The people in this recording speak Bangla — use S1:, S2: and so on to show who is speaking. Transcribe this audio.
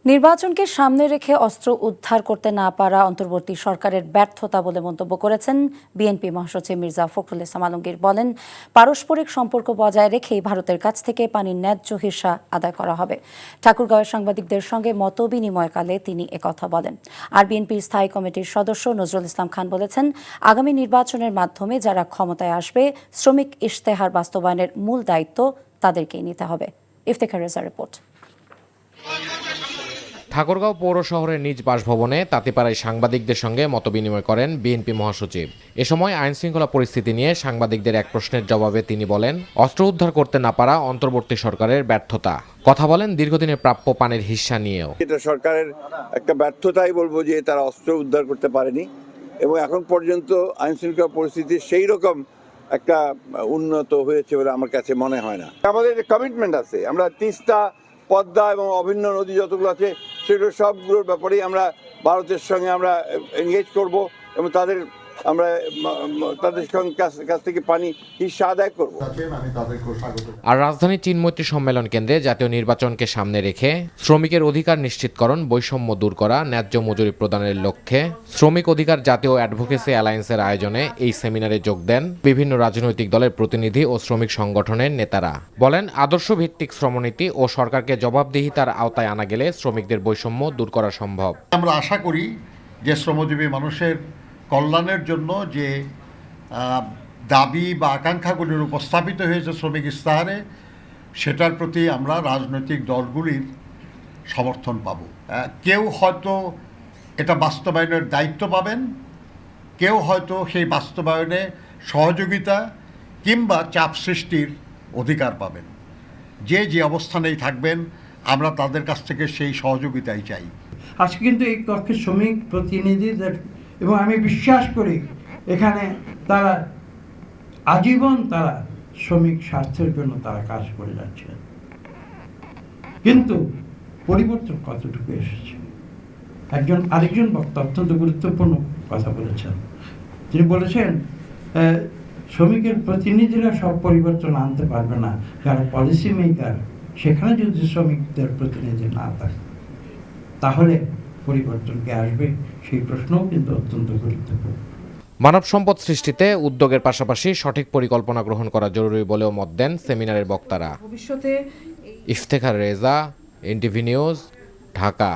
S1: নির্বাচনকে সামনে রেখে অস্ত্র উদ্ধার করতে না পারা অন্তর্বর্তী সরকারের ব্যর্থতা বলে মন্তব্য করেছেন বিএনপি মহাসচিব মির্জা ফখরুল ইসলাম আলমগীর। বলেন, পারস্পরিক সম্পর্ক বজায় রেখেই ভারতের কাছ থেকে পানির ন্যায্য হিস্যা আদায় করা হবে। ঠাকুরগাঁওয়ের সাংবাদিকদের সঙ্গে মতবিনিময়কালে তিনি একথা বলেন। আর বিএনপির স্থায়ী কমিটির সদস্য নজরুল ইসলাম খান বলেছেন, আগামী নির্বাচনের মাধ্যমে যারা ক্ষমতায় আসবে, শ্রমিক ইশতেহার বাস্তবায়নের মূল দায়িত্ব তাদেরকেই নিতে হবে। ইফতেখার রেজা রিপোর্ট।
S2: ঠাকুরগাঁও পৌর শহরের নিজ বাসভবনে তাঁতিপাড়ায় সাংবাদিকদের সঙ্গে মতবিনিময় করেন বিএনপি মহাসচিব। এ সময় আইনশৃঙ্খলা পরিস্থিতি নিয়ে সাংবাদিকদের এক প্রশ্নের জবাবে তিনি বলেন, অস্ত্র উদ্ধার করতে না পারা অন্তর্বর্তী সরকারের ব্যর্থতা। কথা বলেন দীর্ঘদিনের প্রাপ্য পানির হিস্যা নিয়েও।
S3: এটা সরকারের একটা ব্যর্থতাই বলবো যে তারা অস্ত্র উদ্ধার করতে পারেনি এবং এখন পর্যন্ত আইনশৃঙ্খলা পরিস্থিতি সেই রকম একটা উন্নত হয়েছে বলে আমার কাছে মনে হয় না। আমাদের কমিটমেন্ট আছে, আমরা তিস্তা, পদ্মা এবং অভিন্ন নদী যতগুলো আছে সেগুলো সবগুলোর ব্যাপারেই আমরা ভারতের সঙ্গে আমরা এনগেজ করব এবং তাদের কাছ থেকে পানি হিস্যা আদায় করব।
S2: আর রাজধানীর চীনমৈত্রী সম্মেলন কেন্দ্রে জাতীয় নির্বাচনকে সামনে রেখে শ্রমিকের অধিকার নিশ্চিতকরণ, বৈষম্য দূর করা, ন্যায্য মজুরি প্রদানের লক্ষ্যে শ্রমিক অধিকার জাতীয় অ্যাডভোকেসি অ্যালায়েন্সের আয়োজনে এই সেমিনারে যোগ দেন বিভিন্ন রাজনৈতিক দলের প্রতিনিধি ও শ্রমিক সংগঠনের নেতারা। বলেন, আদর্শ ভিত্তিক শ্রমনীতি ও সরকারকে জবাবদিহিতার আওতায় আনা গেলে শ্রমিকদের বৈষম্য দূর করা সম্ভব।
S4: আমরা আশা করি যে শ্রমজীবী মানুষের কল্যাণের জন্য যে দাবি বা আকাঙ্ক্ষাগুলির উপস্থাপিত হয়েছে শ্রমিক ইশতেহারে, সেটার প্রতি আমরা রাজনৈতিক দলগুলির সমর্থন পাব। কেউ হয়তো এটা বাস্তবায়নের দায়িত্ব পাবেন, কেউ হয়তো সেই বাস্তবায়নে সহযোগিতা কিংবা চাপ সৃষ্টির অধিকার পাবেন। যে অবস্থানেই থাকবেন, আমরা তাদের কাছ থেকে সেই সহযোগিতাই চাই।
S5: আজকে কিন্তু এই কক্ষের শ্রমিক প্রতিনিধিদের, এবং আমি বিশ্বাস করি এখানে তারা আজীবন তারা শ্রমিক স্বার্থের জন্য তারা কাজ করে যাচ্ছে, কিন্তু পরিবর্তন কতটুকু এসেছে। আরেকজন বক্তা অত্যন্ত গুরুত্বপূর্ণ কথা বলেছেন। তিনি বলেছেন, শ্রমিকের প্রতিনিধিরা সব পরিবর্তন আনতে পারবে না, যারা পলিসি মেকার সেখানে যদি শ্রমিকদের প্রতিনিধি না থাকে তাহলে পরিবর্তনকে আসবে, সেই প্রশ্নও কিন্তু অত্যন্ত গুরুত্বপূর্ণ।
S2: মানব সম্পদ সৃষ্টিতে উদ্যোগের পাশাপাশি সঠিক পরিকল্পনা গ্রহণ করা জরুরি বলেও মত দেন সেমিনারের বক্তারা। Iftekhar Reza, NTV news, Dhaka.